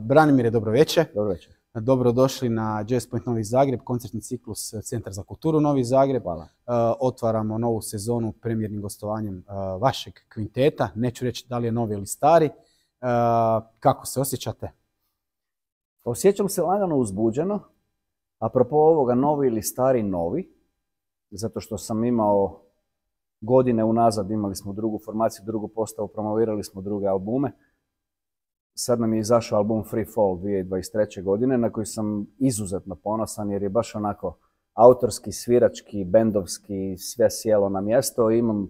Branimire, dobro večer. Dobro večer. Dobrodošli na Jazz Point Novi Zagreb, koncertni ciklus Centar za kulturu Novi Zagreb. Hvala. Otvaramo novu sezonu premijernim gostovanjem vašeg kvinteta. Neću reći da li je novi ili stari. Kako se osjećate? Osjećam se lagano uzbuđeno. Apropo ovoga novi ili stari novi, zato što sam imao godine unazad, imali smo drugu formaciju, drugu postavu, promovirali smo druge albume. Sad nam je izašao album Free Fall 2023. godine na koji sam izuzetno ponosan jer je baš onako autorski, svirački, bendovski, sve sjelo na mjesto. Imam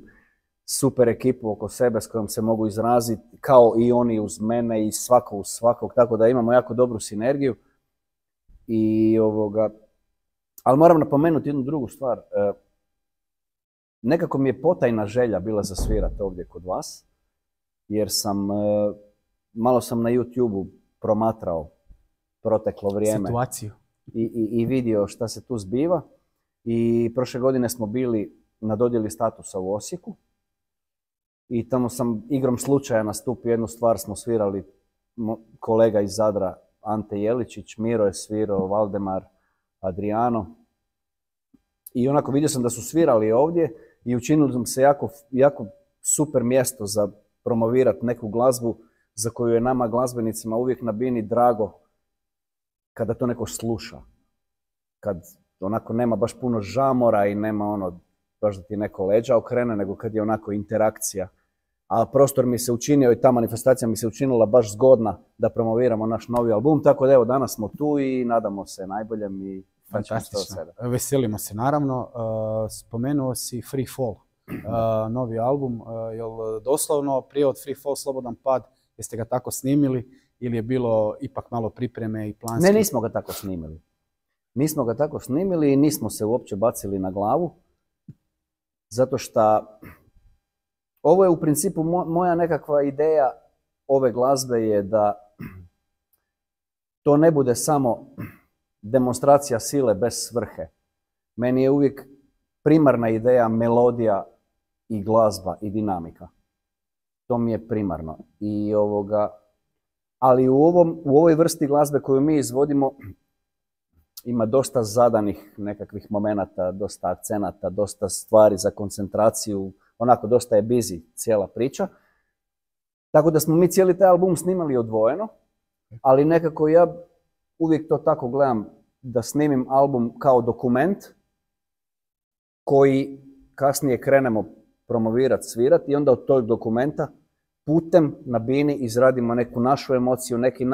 super ekipu oko sebe s kojom se mogu izraziti kao i oni uz mene i svako uz svakog, tako da imamo jako dobru sinergiju. Ali moram napomenuti jednu drugu stvar. Nekako mi je potajna želja bila zasvirati ovdje kod vas, jer malo sam na YouTube-u promatrao proteklo vrijeme. Situaciju. I vidio šta se tu zbiva. I prošle godine smo bili na dodjeli statusa u Osijeku. I tamo sam igrom slučaja nastupio jednu stvar, smo svirali kolega iz Zadra, Ante Jeličić, Miro je svirao, Valdemar, Adriano. I onako vidio sam da su svirali ovdje i učinilo sam se jako super mjesto za promovirati neku glazbu za koju je nama glazbenicima uvijek na bini drago kada to neko sluša. Kad onako nema baš puno žamora i nema baš da ti neko leđa okrene, nego kad je onako interakcija. A prostor mi se učinio i ta manifestacija mi se učinila baš zgodna da promoviramo naš novi album. Tako da evo, danas smo tu i nadamo se najboljem i fantastično. Veselimo se naravno. Spomenuo si Free Fall, novi album. Jel doslovno prijevod Free Fall, slobodan pad, jeste ga tako snimili ili je bilo ipak malo pripreme i planski? Ne, nismo ga tako snimili. Nismo ga tako snimili i nismo se uopće bacili na glavu. Zato što ovo je u principu moja nekakva ideja ove glazbe je da to ne bude samo demonstracija sile bez svrhe. Meni je uvijek primarna ideja melodija i glazba i dinamika. To mi je primarno. Ali u ovoj vrsti glazbe koju mi izvodimo ima dosta zadanih nekakvih momenata, dosta akcenata, dosta stvari za koncentraciju. Onako, dosta je busy cijela priča. Tako da smo mi cijeli taj album snimali odvojeno, ali nekako ja uvijek to tako gledam da snimim album kao dokument koji kasnije krenemo promovirati, svirati i onda od tog dokumenta putem na bini izradimo neku našu emociju, neki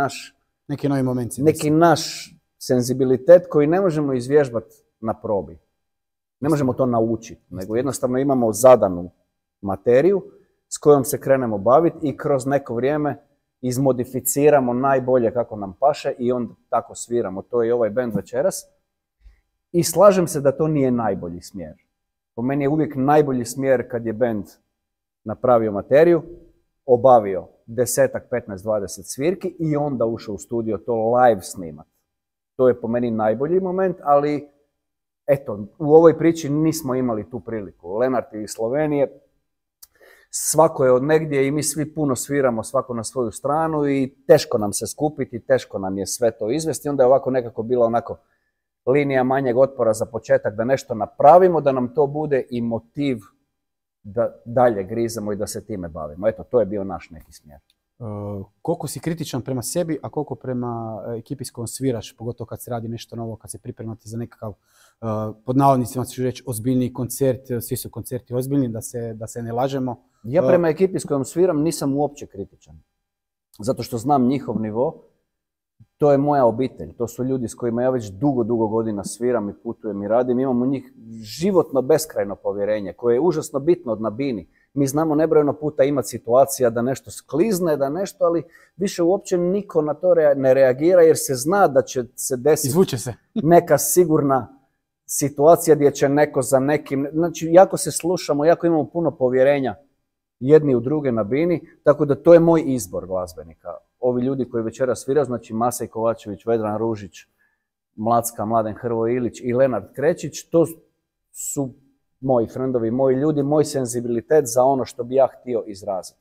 novi moment. Neki naš senzibilitet koji ne možemo izvježbati na probi. Ne možemo to naučiti, nego jednostavno imamo zadanu materiju s kojom se krenemo baviti i kroz neko vrijeme izmodificiramo najbolje kako nam paše i onda tako sviramo. To je ovaj band večeras. I slažem se da to nije najbolji smjer. Po meni je uvijek najbolji smjer kad je band napravio materiju, obavio 10, 15, 20 svirki i onda ušao u studio to live snimat. To je po meni najbolji moment, ali eto, u ovoj priči nismo imali tu priliku. Lenart iz Slovenije, svako je od negdje i mi svi puno sviramo, svako na svoju stranu i teško nam se skupiti, teško nam je sve to izvesti. Onda je ovako nekako bila onako linija manjeg otpora za početak da nešto napravimo, da nam to bude i motiv da dalje grizemo i da se time bavimo. Eto, to je bio naš neki smjer. Koliko si kritičan prema sebi, a koliko prema ekipi s kojom sviraš, pogotovo kad se radi nešto novo, kad se pripremate za nekakav, pod navodnicima ću reći, ozbiljni koncert, svi su koncerti ozbiljni, da se ne lažemo. Ja prema ekipi s kojom sviram nisam uopće kritičan, zato što znam njihov nivo, to je moja obitelj, to su ljudi s kojima ja već dugo godina sviram i putujem i radim, imam u njih životno beskrajno povjerenje, koje je užasno bitno na bini. Mi znamo nebrojeno puta imati situacija da nešto sklizne, da nešto, ali više uopće niko na to ne reagira jer se zna da će se desiti izvuče se neka sigurna situacija gdje će neko za nekim... Znači, jako se slušamo, jako imamo puno povjerenja jedni u druge na bini, tako da to je moj izbor glazbenika. Ovi ljudi koji večeras sviraju, znači Masej Kovačević, Vedran Ružić, Mlacka, Mladen Hrvoje Ilić i Lenart Krečić, to su moji frendovi, moji ljudi, moj senzibilitet za ono što bi ja htio izraziti.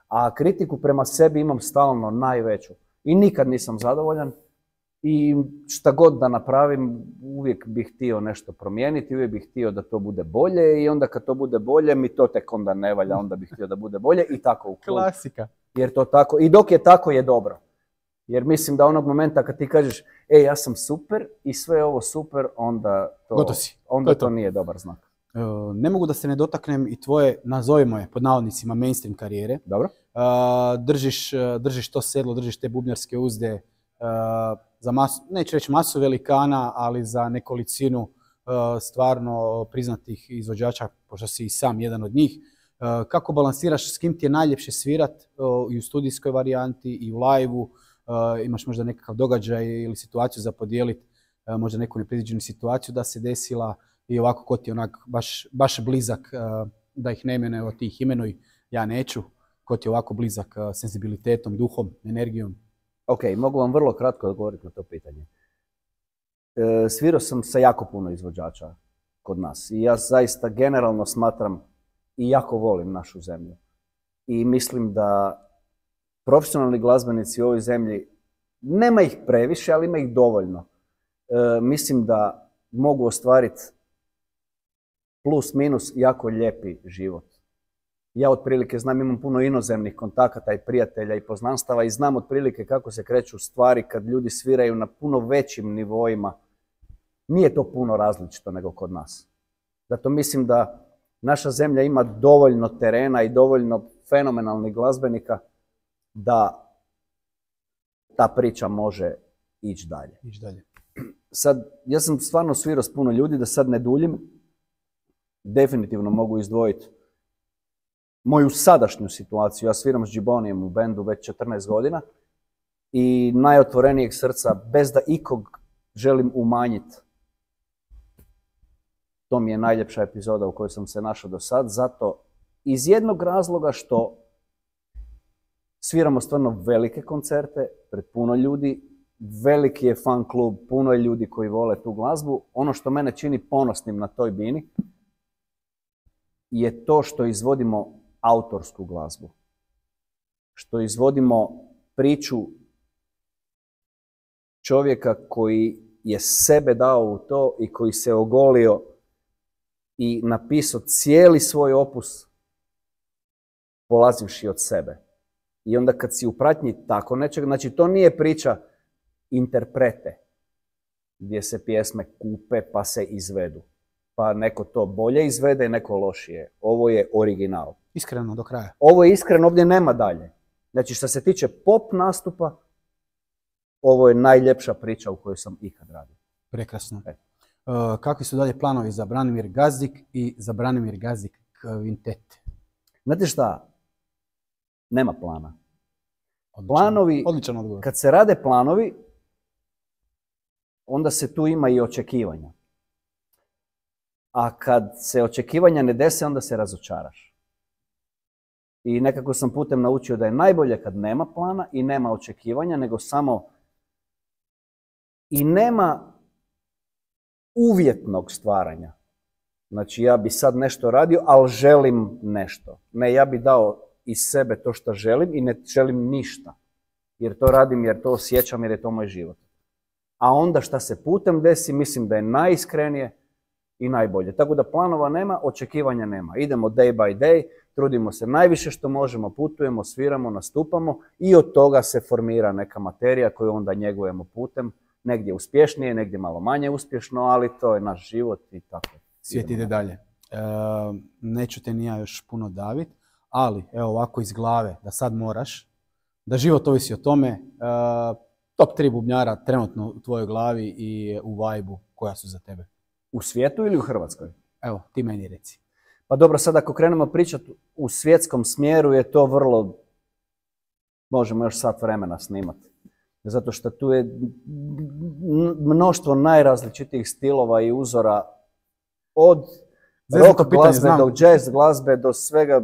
A kritiku prema sebi imam stalno najveću. i nikad nisam zadovoljan. I šta god da napravim, uvijek bih htio nešto promijeniti, uvijek bih htio da to bude bolje i onda kad to bude bolje, mi to tek onda ne valja, onda bih htio da bude bolje i tako u krug. Klasika. Jer to tako, i dok je tako je dobro. Jer mislim da onog momenta kad ti kažeš, ja sam super i sve je ovo super, onda to nije dobar znak. Ne mogu da se ne dotaknem i tvoje, nazovimo je pod navodnicima, mainstream karijere. Dobro. Držiš to sedlo, držiš te bubnjarske uzde za masu, neću reći masu velikana, ali za nekolicinu stvarno priznatih izvođača, pošto si i sam jedan od njih. Kako balansiraš, s kim ti je najljepše svirat i u studijskoj varijanti i u live-u? Imaš možda nekakav događaj ili situaciju za podijeliti, možda neku nepredviđenu situaciju da se desila i ovako ko ti je onak baš blizak, da ih ne imenuje, od tih imenuj, ja neću, ko ti je ovako blizak senzibilitetom, duhom, energijom? Ok, mogu vam vrlo kratko odgovoriti na to pitanje. Svirao sam sa jako puno izvođača kod nas i ja zaista generalno smatram i jako volim našu zemlju. I mislim da profesionalni glazbenici u ovoj zemlji, nema ih previše, ali ima ih dovoljno. Mislim da mogu ostvariti plus minus jako lijepi život. Ja otprilike znam, imam puno inozemnih kontakata i prijatelja i poznanstava i znam otprilike kako se kreću stvari kad ljudi sviraju na puno većim nivoima. Nije to puno različito nego kod nas. Zato mislim da naša zemlja ima dovoljno terena i dovoljno fenomenalnih glazbenika da ta priča može ići dalje. Sad, ja sam stvarno svirao s puno ljudi, da sad ne duljim. Definitivno mogu izdvojiti moju sadašnju situaciju. Ja sviram s Džibonijem u bendu već 14 godina i najotvorenijeg srca, bez da ikog želim umanjiti. To mi je najljepša epizoda u kojoj sam se našao do sad, zato iz jednog razloga što sviramo stvarno velike koncerte pred puno ljudi, veliki je fan klub, puno je ljudi koji vole tu glazbu. Ono što mene čini ponosnim na toj bini je to što izvodimo autorsku glazbu. Što izvodimo priču čovjeka koji je sebe dao u to i koji se ogolio i napisao cijeli svoj opus polazivši od sebe. I onda kad si u pratnji tako nečeg, znači to nije priča interprete, gdje se pjesme kupe pa se izvedu. Pa neko to bolje izvede, neko lošije. Ovo je original. Iskreno do kraja. Ovo je iskreno, ovdje nema dalje. Znači što se tiče pop nastupa, ovo je najljepša priča u kojoj sam ikad radio. Prekrasno. Kakvi su dalje planovi za Branimir Gazdik i za Branimir Gazdik Kvintet? Znate šta? Nema plana. Planovi, odličan odgovor. Kad se rade planovi, onda se tu ima i očekivanja. A kad se očekivanja ne dese, onda se razočaraš. I nekako sam putem naučio da je najbolje kad nema plana i nema očekivanja, nego samo i nema uvjetnog stvaranja. Znači ja bi sad nešto radio, ali želim nešto. Ne, ja bi dao iz sebe to što želim i ne želim ništa. Jer to radim, jer to osjećam, jer je to moj život. A onda šta se putem desi, mislim da je najiskrenije i najbolje. Tako da planova nema, očekivanja nema. Idemo day by day, trudimo se najviše što možemo, putujemo, sviramo, nastupamo i od toga se formira neka materija koju onda njegujemo putem. Negdje uspješnije, negdje malo manje uspješno, ali to je naš život i tako. Svijet ide dalje. Neću te ni ja još puno davit, ali evo ovako iz glave da sad moraš, da život ovisi o tome, top 3 bubnjara trenutno u tvojoj glavi i u vibe-u koja su za tebe. U svijetu ili u Hrvatskoj? Evo, ti meni reci. Pa dobro, sad ako krenemo pričati u svjetskom smjeru je to vrlo, možemo još sat vremena snimati. Zato što tu je mnoštvo najrazličitijih stilova i uzora, od rock glazbe do jazz glazbe do svega.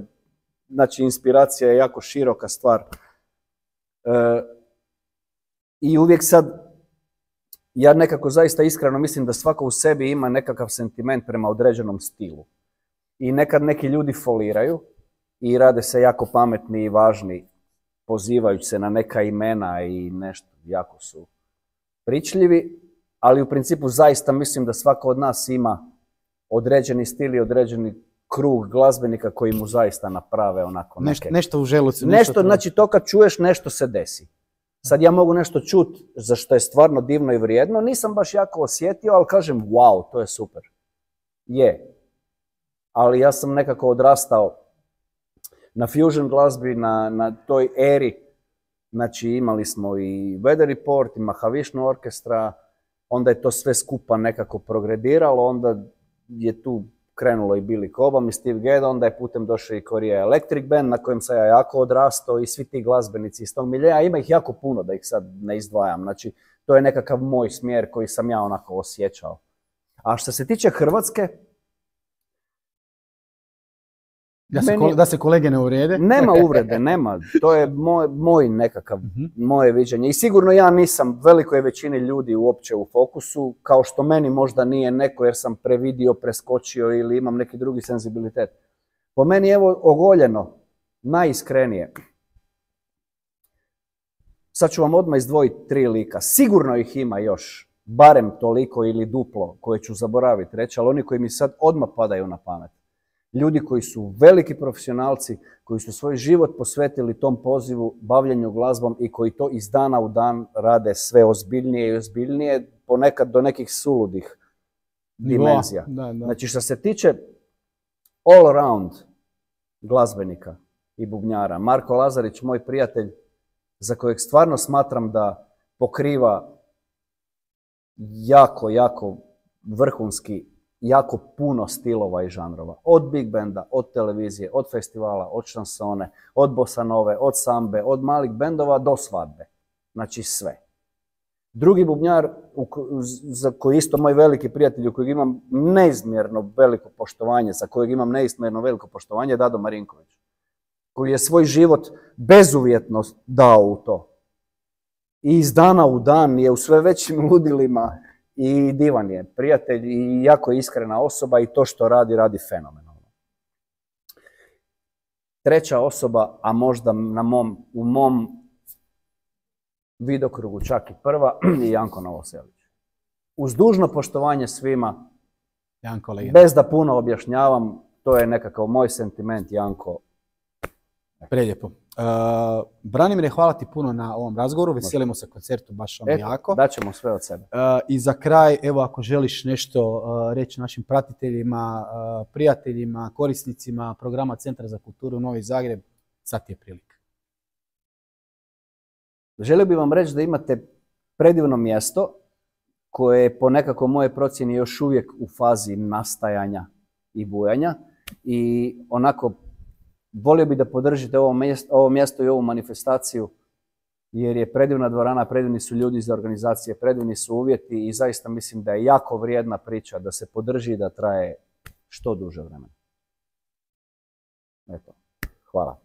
Znači, inspiracija je jako široka stvar. I uvijek sad, ja nekako zaista iskreno mislim da svako u sebi ima nekakav sentiment prema određenom stilu. I nekad neki ljudi foliraju i rade se jako pametni i važni pozivajući se na neka imena i nešto, jako su pričljivi, ali u principu zaista mislim da svako od nas ima određeni stil i određeni krug glazbenika koji mu zaista naprave onako neke... Nešto u želucu. Nešto, znači to kad čuješ nešto se desi. Sad ja mogu nešto čuti za što je stvarno divno i vrijedno, nisam baš jako osjetio, ali kažem wow, to je super. Je. Ali ja sam nekako odrastao na fusion glazbi, na toj eri. Znači imali smo i Weather Report, i Mahavishnu orkestra, onda je to sve skupa nekako progrediralo, onda je tu krenulo i Billy Cobham i Steve Gadd, onda je putem došao i Korea Electric Band na kojem sam ja jako odrastao i svi ti glazbenici iz tog miljea, ima ih jako puno da ih sad ne izdvajam, znači to je nekakav moj smjer koji sam ja onako osjećao. A što se tiče Hrvatske, da se kolege ne uvrede. Nema uvrede, nema. To je moj nekakav, moje viđenje. I sigurno ja nisam velikoj većini ljudi uopće u fokusu, kao što meni možda nije neko jer sam previdio, preskočio ili imam neki drugi senzibilitet. Po meni evo ogoljeno, najiskrenije. Sad ću vam odmah izdvojiti 3 lika. Sigurno ih ima još, barem toliko ili duplo, koje ću zaboraviti reći, ali oni koji mi sad odmah padaju na pamet. Ljudi koji su veliki profesionalci, koji su svoj život posvetili tom pozivu, bavljenju glazbom i koji to iz dana u dan rade sve ozbiljnije i ozbiljnije, ponekad do nekih suludih dimenzija. Da. Znači što se tiče all around glazbenika i bubnjara, Marko Lazarić, moj prijatelj, za kojeg stvarno smatram da pokriva jako, jako vrhunski, jako puno stilova i žanrova. Od big benda, od televizije, od festivala, od šansone, od bosanove, od sambe, od malih bendova do svadbe. Znači sve. Drugi bubnjar, za koji je isto moj veliki prijatelj, u kojeg imam neizmjerno veliko poštovanje, za kojeg imam neizmjerno veliko poštovanje, je Dado Marinković, koji je svoj život bezuvjetno dao u to. I iz dana u dan je u sve većim ludilima i divan je prijatelj i jako iskrena osoba i to što radi, radi fenomenalno. Treća osoba, a možda u mom vidokrugu čak i prva, je Janko Novoselić. Uz dužno poštovanje svima, Janko legenda. Bez da puno objašnjavam, to je nekakav moj sentiment, Janko. Prelijepo. Branimire, hvala ti puno na ovom razgovoru, veselimo se koncertu baš jako. Daćemo sve od sebe. I za kraj, evo ako želiš nešto reći našim pratiteljima, prijateljima, korisnicima programa Centra za kulturu Novi Zagreb, sad ti je prilika. Želio bih vam reći da imate predivno mjesto koje je po nekako moje procjeni još uvijek u fazi nastajanja i bujanja i onako volio bih da podržite ovo mjesto i ovu manifestaciju jer je predivna dvorana, predivni su ljudi iz organizacije, predivni su uvjeti i zaista mislim da je jako vrijedna priča da se podrži i da traje što duže vremena. Eto, hvala.